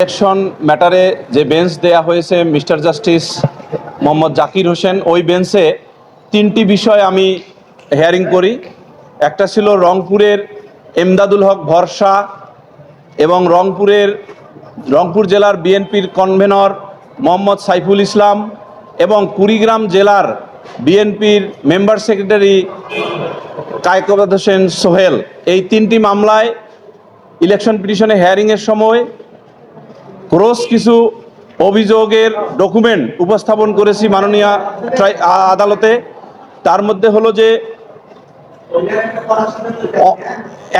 Election ম্যাটারে যে bench দেয়া হয়েছে মিস্টার জাস্টিস মোহাম্মদ জাকির হোসেন, ওই বেঞ্চে তিনটি বিষয় আমি হিয়ারিং করি। একটা ছিল রংপুরের এমদাদুল হক ভরসা এবং রংপুর জেলার বিএনপির কনভেনর মোহাম্মদ সাইফুল ইসলাম এবং কুড়িগ্রাম জেলার বিএনপির মেম্বার সেক্রেটারি কায়কোবাদ হোসেন সোহেল। এই তিনটি মামলায় ইলেকশন পিটিশনে হিয়ারিংয়ের সময় ক্রস কিছু অভিযোগের ডকুমেন্ট উপস্থাপন করেছি মাননীয় আদালতে। তার মধ্যে হলো যে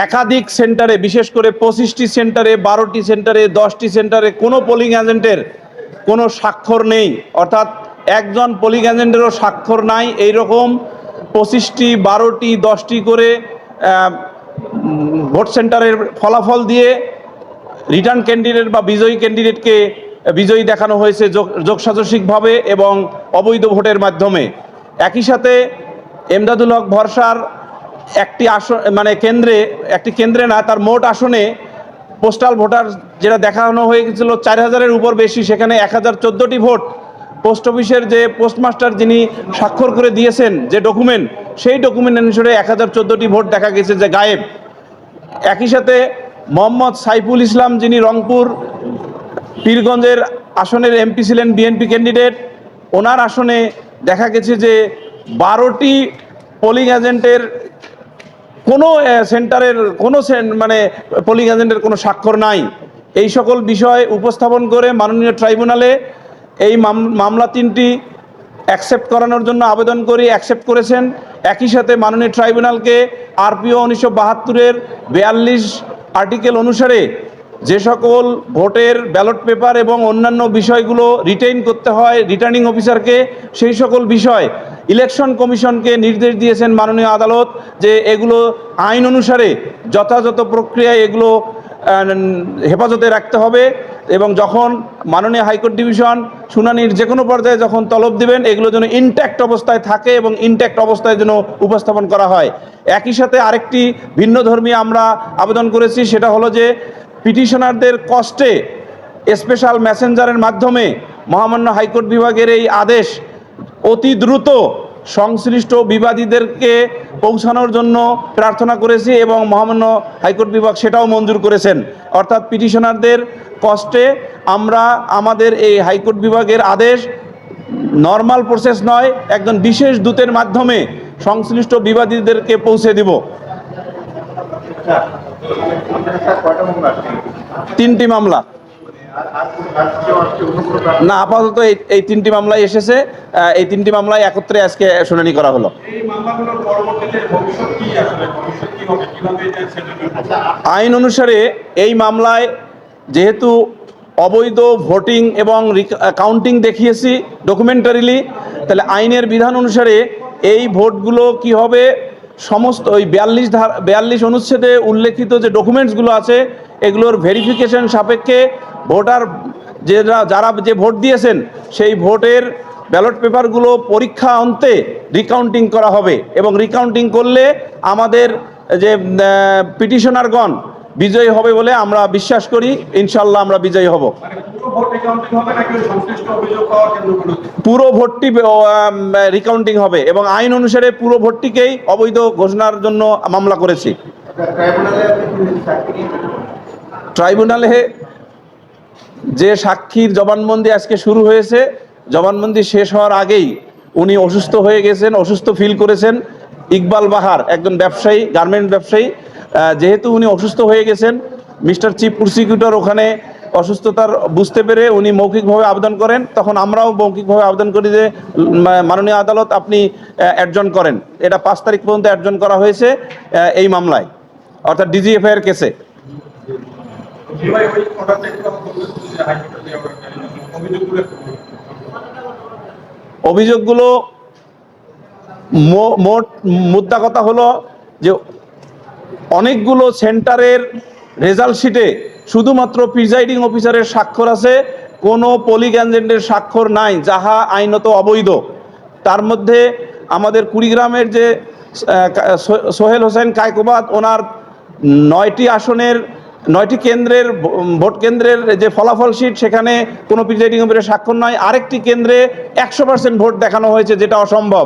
একাধিক সেন্টারে, বিশেষ করে 25টি সেন্টারে, 12টি সেন্টারে, 10টি সেন্টারে কোনো পোলিং এজেন্টের কোনো স্বাক্ষর নেই, অর্থাৎ একজন পোলিং এজেন্টেরও স্বাক্ষর নাই। এইরকম 25টি, 12টি, 10টি করে ভোট সেন্টারের ফলাফল দিয়ে রিটার্ন ক্যান্ডিডেট বা বিজয়ী ক্যান্ডিডেটকে বিজয়ী দেখানো হয়েছে যোগসাজশিকভাবে এবং অবৈধ ভোটের মাধ্যমে। একই সাথে এমদাদুল হক ভরসার একটি কেন্দ্রে না, তার মোট আসনে পোস্টাল ভোটার যেটা দেখানো হয়ে গেছিল 4000-এর উপর বেশি, সেখানে 1014টি ভোট পোস্ট অফিসের যে পোস্টমাস্টার যিনি স্বাক্ষর করে দিয়েছেন যে ডকুমেন্ট, সেই ডকুমেন্ট অনুসারে 1014টি ভোট দেখা গেছে যে গায়েব। একই সাথে মোহাম্মদ সাইফুল ইসলাম, যিনি রংপুর পীরগঞ্জের আসনের এমপি ছিলেন, বিএনপি ক্যান্ডিডেট, ওনার আসনে দেখা গেছে যে 12টি পোলিং এজেন্টের কোনো সেন্টারের কোনো পোলিং এজেন্টের কোনো স্বাক্ষর নাই। এই সকল বিষয় উপস্থাপন করে মাননীয় ট্রাইব্যুনালে এই মামলা তিনটি অ্যাকসেপ্ট করানোর জন্য আবেদন করি, অ্যাকসেপ্ট করেছেন। একই সাথে মাননীয় ট্রাইব্যুনালকে আরপিও 1972-এর 42 আর্টিকেল অনুসারে যে সকল ভোটের ব্যালট পেপার এবং অন্যান্য বিষয়গুলো রিটেইন করতে হয় রিটার্নিং অফিসারকে, সেই সকল বিষয় ইলেকশন কমিশনকে নির্দেশ দিয়েছেন মাননীয় আদালত যে এগুলো আইন অনুসারে যথাযথ প্রক্রিয়ায় এগুলো হেফাজতে রাখতে হবে এবং যখন মাননীয় হাইকোর্ট ডিভিশন শুনানির যে কোনো পর্যায়ে যখন তলব দিবেন, এগুলো যেন ইনট্যাক্ট অবস্থায় থাকে এবং ইনট্যাক্ট অবস্থায় যেন উপস্থাপন করা হয়। একই সাথে আরেকটি ভিন্নধর্মী আমরা আবেদন করেছি, সেটা হলো যে পিটিশনারদের কষ্টে স্পেশাল মেসেঞ্জারের মাধ্যমে মহামান্য হাইকোর্ট বিভাগের এই আদেশ অতি দ্রুত সংশ্লিষ্ট বিবাদীদেরকে পৌঁছানোর জন্য প্রার্থনা করেছি এবং মহামান্য হাইকোর্ট বিভাগ সেটাও মঞ্জুর করেছেন। অর্থাৎ পিটিশনারদের কষ্টে আমরা আমাদের এই হাইকোর্ট বিভাগের আদেশ নর্মাল প্রসেস নয়, একজন বিশেষ দূতের মাধ্যমে সংশ্লিষ্ট বিবাদীদেরকে পৌঁছে দিব। 3টি মামলা না, আপাতত এই 3টি মামলায় এসেছে। এই 3টি মামলায় একত্রে আজকে শুনানি করা হলো। আইন অনুসারে এই মামলায় যেহেতু অবৈধ ভোটিং এবং কাউন্টিং দেখিয়েছি ডকুমেন্টারিলি, তাহলে আইনের বিধান অনুসারে এই ভোটগুলো কি হবে, সমস্ত ওই 42 অনুচ্ছেদে উল্লেখিত যে ডকুমেন্টসগুলো আছে এগুলোর ভেরিফিকেশন সাপেক্ষে ভোটার যারা যে ভোট দিয়েছেন সেই ভোটের ব্যালট পেপারগুলো পরীক্ষা অন্তে রিকাউন্টিং করা হবে এবং রিকাউন্টিং করলে আমাদের যে পিটিশনারগণ বিজয়ী হবে বলে আমরা বিশ্বাস করি। ইনশাল্লাহ আমরা বিজয়ী হব। পুরো ভোটটি রিকাউন্টিং হবে এবং আইন অনুসারে পুরো ভোটটিকেই অবৈধ ঘোষণার জন্য মামলা করেছি। ট্রাইব্যুনালে যে সাক্ষীর জবানবন্দি আজকে শুরু হয়েছে, জবানবন্দি শেষ হওয়ার আগেই উনি অসুস্থ হয়ে গেছেন, অসুস্থ ফিল করেছেন। ইকবাল বাহার একজন ব্যবসায়ী, গার্মেন্ট ব্যবসায়ী, যেহেতু উনি অসুস্থ হয়ে গেছেন, মিস্টার চিফ প্রসিকিউটর ওখানে অসুস্থতার বুঝতে পেরে উনি মৌখিকভাবে আবেদন করেন। তখন আমরাও মৌখিকভাবে আবেদন করি যে মাননীয় আদালত আপনি অ্যাডজন করেন। এটা 5 তারিখ পর্যন্ত অ্যাডজন করা হয়েছে এই মামলায়, অর্থাৎ ডিজিএফআই এর কেসে। অভিযোগগুলো মোট মুদ্রা কথা হলো যে অনেকগুলো সেন্টারের রেজাল্ট শিটে শুধুমাত্র প্রিজাইডিং অফিসারের স্বাক্ষর আছে, কোনো পোলিং এজেন্টের স্বাক্ষর নাই, যাহা আইনত অবৈধ। তার মধ্যে আমাদের কুড়িগ্রামের যে সোহেল হোসেন কায়কোবাদ, ওনার 9টি আসনের 9টি কেন্দ্রের ভোট কেন্দ্রের যে ফলাফল শিট সেখানে কোনো প্রিজাইডিং অফিসারের স্বাক্ষর নয়। আরেকটি কেন্দ্রে 100% ভোট দেখানো হয়েছে, যেটা অসম্ভব।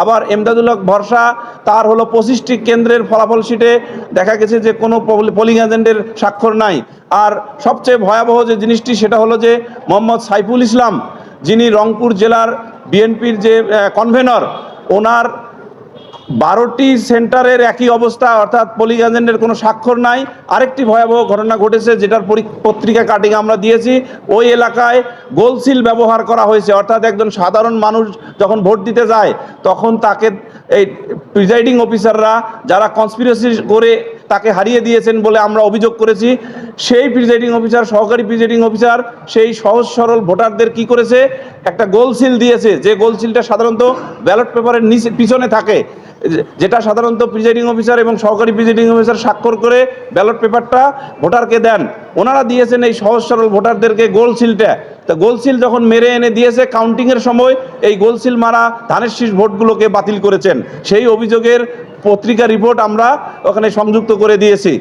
আবার এমদাদুল হক ভরসা, তার হলো 25টি কেন্দ্রের ফলাফল শিটে দেখা গেছে যে কোনো পোলিং এজেন্টের স্বাক্ষর নাই। আর সবচেয়ে ভয়াবহ যে জিনিসটি সেটা হলো যে মোহাম্মদ সাইফুল ইসলাম, যিনি রংপুর জেলার বিএনপির যে কনভেনর, ওনার 12টি সেন্টারের একই অবস্থা, অর্থাৎ পোলিং এজেন্টের কোনো স্বাক্ষর নাই। আরেকটি ভয়াবহ ঘটনা ঘটেছে, যেটার পত্রিকা কাটিং আমরা দিয়েছি। ওই এলাকায় গোলসিল ব্যবহার করা হয়েছে, অর্থাৎ একজন সাধারণ মানুষ যখন ভোট দিতে যায় তখন তাকে এই প্রিজাইডিং অফিসাররা যারা কনস্পিরেসি করে তাকে হারিয়ে দিয়েছেন বলে আমরা অভিযোগ করেছি। সেই প্রিজাইডিং অফিসার, সহকারী প্রিজাইডিং অফিসার সেই সহজ সরল ভোটারদের কি করেছে, একটা গোলসিল দিয়েছে, যে গোলসিলটা সাধারণত ব্যালট পেপারের নিচে পিছনে থাকে, যেটা সাধারণত প্রিজাইডিং অফিসার এবং সহকারী প্রিজাইডিং অফিসার স্বাক্ষর করে ব্যালট পেপারটা ভোটারকে দেন। ওনারা দিয়েছেন এই সহজ সরল ভোটারদেরকে গোলসিলটা। তা গোলসিল যখন মেরে এনে দিয়েছে, কাউন্টিংয়ের সময় এই গোলসিল মারা ধানের শীষ ভোটগুলোকে বাতিল করেছেন। সেই অভিযোগের পত্রিকা রিপোর্ট আমরা ওখানে সংযুক্ত করে দিয়েছি।